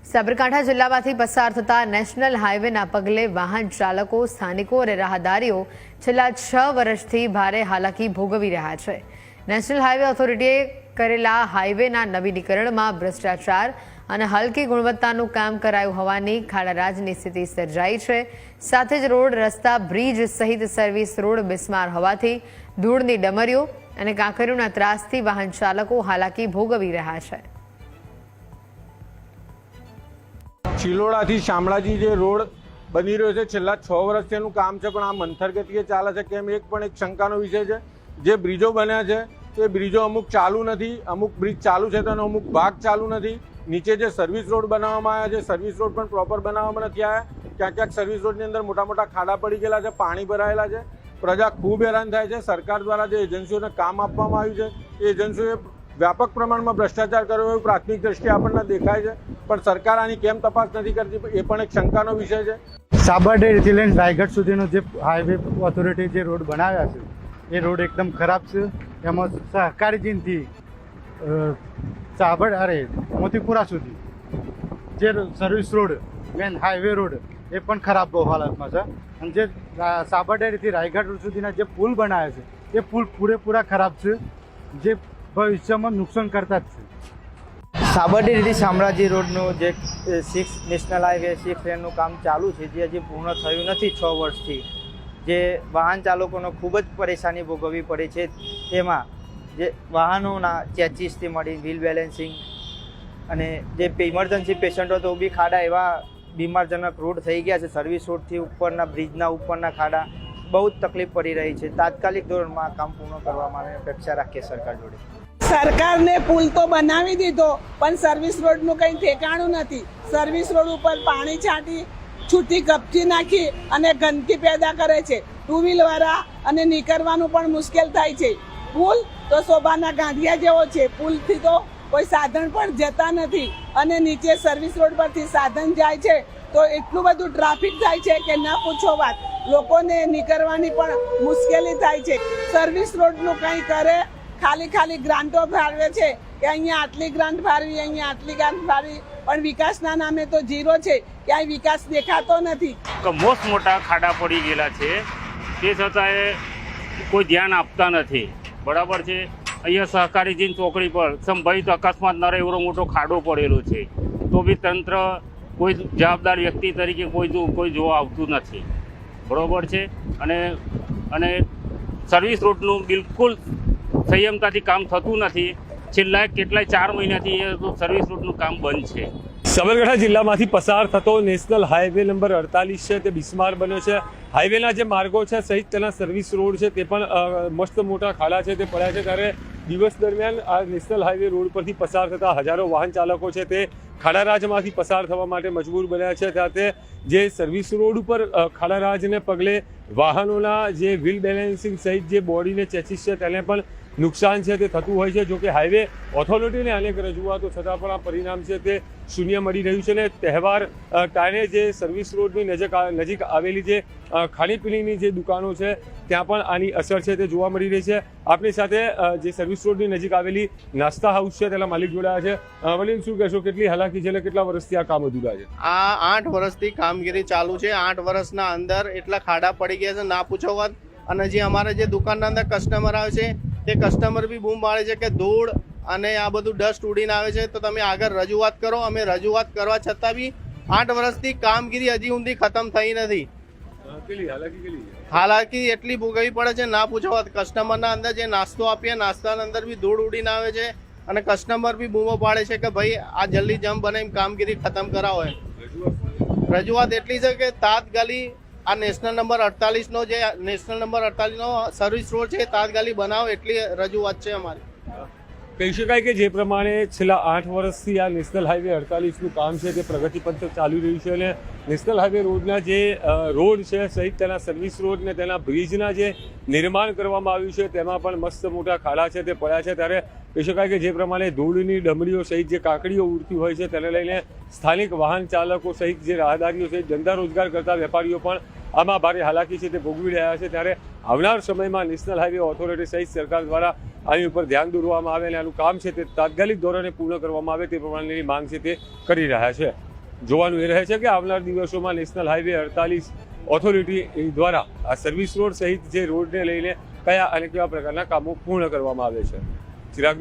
સાબરકાંઠા જિલ્લામાંથી પસાર થતા નેશનલ હાઈવેના પગલે વાહન ચાલકો, સ્થાનિકો અને રાહદારીઓ છેલ્લા 6 વર્ષથી ભારે હાલાકી ભોગવી રહ્યા છે। નેશનલ હાઈવે ઓથોરિટીએ કરેલા હાઈવેના નવીનીકરણમાં ભ્રષ્ટાચાર અને હલકી ગુણવત્તાનું કામ કરાયું હોવાની ખાડારાજની સ્થિતિ સર્જાઈ છે। સાથે જ રોડ, રસ્તા, બ્રિજ સહિત સર્વિસ રોડ બિસ્માર હોવાથી ધૂળની ડમરીઓ અને કાંકરીઓના ત્રાસથી વાહન ચાલકો હાલાકી ભોગવી રહ્યા છે। ચિલોડાથી શામળાજી જે રોડ બની રહ્યો છે છેલ્લા 6 વર્ષથી એનું કામ છે, પણ આ મંથર ગતિએ ચાલે છે કેમ એક શંકાનો વિષય છે। જે બ્રિજો બન્યા છે તે બ્રિજો અમુક ચાલુ નથી, અમુક બ્રિજ ચાલુ છે તો એનો અમુક ભાગ ચાલુ નથી। નીચે જે સર્વિસ રોડ બનાવવામાં આવ્યા છે સર્વિસ રોડ પણ પ્રોપર બનાવવામાં નથી આવ્યા। ક્યાંક ક્યાંક સર્વિસ રોડની અંદર મોટા મોટા ખાડા પડી ગયેલા છે, પાણી ભરાયેલા છે, પ્રજા ખૂબ હેરાન થાય છે। સરકાર દ્વારા જે એજન્સીઓને કામ આપવામાં આવ્યું છે એ એજન્સીઓએ વ્યાપક પ્રમાણમાં ભ્રષ્ટાચાર કર્યો એવું પ્રાથમિક દ્રષ્ટિએ આપણને દેખાય છે, પણ સરકાર આની કેમ તપાસ નથી કરતી એ પણ એક શંકાનો વિષય છે। સાબરડેરીથી લઈને રાયગઢ સુધીનો જે હાઈવે ઓથોરિટી જે રોડ બનાવ્યા છે એ રોડ એકદમ ખરાબ છે। એમાં સહકારીજીથી મોતીપુરા સુધી જે service road main highway road એ પણ ખરાબ બહુ હાલતમાં છે। અને જે સાબરડેરીથી રાયગઢ સુધીના જે પુલ બનાવ્યા છે એ પુલ પૂરેપૂરા ખરાબ છે, જે ભવિષ્યમાં નુકસાન કરતા જ છે। સાબરડેરીથી શામળાજી રોડનું જે 6 નેશનલ હાઈવે 6 લેનનું કામ ચાલુ છે જે હજી પૂર્ણ થયું નથી 6 વર્ષથી, જે વાહન ચાલકોને ખૂબ જ પરેશાની ભોગવવી પડે છે। તેમાં જે વાહનોના ચેચીસથી મળી વ્હીલ બેલેન્સિંગ અને જે ઇમરજન્સી પેશન્ટો તો બી ખાડા એવા બીમારજનક રોડ થઈ ગયા છે। સર્વિસ રોડથી ઉપરના બ્રિજના ઉપરના ખાડા બહુ જ તકલીફ પડી રહી છે। તાત્કાલિક ધોરણમાં કામ પૂર્ણ કરવામાં આવે અપેક્ષા રાખીએ સરકાર જોડે। સરકારને પુલ તો બનાવી દીધો પણ સર્વિસ રોડનું કંઈ ઠેકાણું નથી। સર્વિસ રોડ ઉપર પાણી છાંટી છૂટી કપચી નાખી અને ગંદકી પેદા કરે છે। ટુ વ્હીલવાળા અને નીકળવાનું પણ મુશ્કેલ થાય છે। પુલ તો શોભાના ગાંઠિયા જેવો છે, પુલથી તો કોઈ સાધન પણ જતા નથી અને નીચે સર્વિસ રોડ પરથી સાધન જાય છે તો એટલું બધું ટ્રાફિક થાય છે કે ના પૂછો વાત। લોકોને નીકળવાની પણ મુશ્કેલી થાય છે। સર્વિસ રોડનું કંઈ કરે, ખાલી ગ્રાન્ટો ફાળવે છે કે અહીંયા આટલી ગ્રાન્ટ ફાળવી, અહીંયા આટલી ગ્રાન્ટ ફાળવી, પણ વિકાસના નામે તો ઝીરો છે, ક્યાંય વિકાસ દેખાતો નથી। મોટા ખાડા પડી ગયેલા છે તે છતાંય કોઈ ધ્યાન આપતા નથી, બરાબર છે। અહીંયા સહકારીજી ચોકડી પર સંભવિત અકસ્માત ન રહે એવો મોટો ખાડો પડેલો છે તો બી તંત્ર કોઈ જવાબદાર વ્યક્તિ તરીકે કોઈ જોવા આવતું નથી, બરાબર છે। અને સર્વિસ રોડનું બિલકુલ સંયમતાથી કામ થતું નથી। છેલ્લા કેટલાય 4 મહિનાથી એ સર્વિસ રોડનું કામ બંધ છે। સાબરકાંઠા જિલ્લામાંથી પસાર થતો નેશનલ હાઈવે નંબર 48 છે તે બિસ્માર બન્યો છે। હાઈવેના જે માર્ગો છે સહિત તેના સર્વિસ રોડ છે તે પણ મસ્ત મોટા ખાડા છે તે પડ્યા છે। ત્યારે દિવસ દરમિયાન આ નેશનલ હાઈવે રોડ પરથી પસાર થતા હજારો વાહન ચાલકો છે તે ખાડારાજમાંથી પસાર થવા માટે મજબૂર બન્યા છે। ત્યારે જે સર્વિસ રોડ ઉપર ખાડારાજને પગલે વાહનોના જે વ્હીલ બેલેન્સિંગ સહિત જે બોડીને ચેચીસ છે તેને પણ નુકસાન છે તે થતું હોય છે। જોકે હાઈવે ઓથોરિટીને અનેક રજૂઆતો છતાં પણ આ પરિણામ છે તે શૂન્ય મળી રહ્યું છે। ને તહેવાર ટાણે જે સર્વિસ રોડની નજીક આવેલી જે ખાણીપીણીની જે દુકાનો છે ત્યાં પણ આની અસર છે તે જોવા મળી રહી છે। આપણી સાથે જે સર્વિસ રોડની નજીક આવેલી નાસ્તા હાઉસ છે તેના માલિક જોડાયા છે। વલીન શું કહેશો, કેટલી હાલાકી છે અને કેટલા વર્ષથી આ કામ અધૂરા છે? આ 8 વર્ષથી કામગીરી ચાલુ છે। 8 વર્ષના અંદર એટલા ખાડા પડી ગયા છે ના પૂછો વાત। અને જે અમારે જે દુકાનના અંદર કસ્ટમર આવે છે તે કસ્ટમર બી બૂમ પાડે છે કે ધૂળ અને આ બધું ડસ્ટ ઉડીને આવે છે તો તમે આગળ રજૂઆત કરો। અમે રજૂઆત કરવા છતાં બી 8 વર્ષથી કામગીરી હજી સુધી ખતમ થઈ નથી। હાલાકી એટલી ભોગવવી પડે છે ના પૂછો વાત। કસ્ટમરના અંદર જે નાસ્તો આપીએ નાસ્તાના અંદર બી ધૂળ ઉડીને આવે છે અને કસ્ટમર બી બૂમો પાડે છે કે ભાઈ આ જલ્દી જમ બનાવીને કામગીરી ખતમ કરાવો। રજૂઆત એટલી છે કે તાત્કાલિક આ નેશનલ નંબર 48નો જે નેશનલ નંબર 48નો સર્વિસ રોડ છે તાત્કાલિક બનાવો એટલી રજૂઆત છે અમારી। કહી શકાય કે જે પ્રમાણે છેલ્લા 8 વર્ષથી આ નેશનલ હાઈવે 48નું કામ છે તે પ્રગતિ પંથ ચાલી રહ્યું છે અને નેશનલ હાઈવે રોડના જે રોડ છે સહિત તેના સર્વિસ રોડ ને તેના બ્રિજના જે નિર્માણ કરવામાં આવ્યું છે તેમાં પણ મસ્ત મોટા ખાડા છે તે પડ્યા છે। ત્યારે કહી શકાય કે જે પ્રમાણે ધૂળની ડમરીઓ સહિત જે કાંકરીઓ ઉડતી હોય છે તેને લઈને સ્થાનિક વાહન ચાલકો સહિત જે રાહદારીઓ સહિત ધંધા રોજગાર કરતા વેપારીઓ પણ આમાં ભારે હાલાકી છે તે ભોગવી રહ્યા છે। ત્યારે આવનાર સમયમાં નેશનલ હાઈવે ઓથોરિટી સહિત સરકાર દ્વારા આની ઉપર ધ્યાન દોરવામાં આવે અને આનું કામ છે તે તાત્કાલિક ધોરણે પૂર્ણ કરવામાં આવે તે પ્રમાણેની માંગ છે તે કરી રહ્યા છે। જોવાનું એ રહે છે કે આવનાર દિવસોમાં નેશનલ હાઈવે 48 ઓથોરિટી દ્વારા આ સર્વિસ રોડ સહિત જે રોડને લઈને કયા અને કેવા પ્રકારના કામો પૂર્ણ કરવામાં આવે છે. ચિરાગ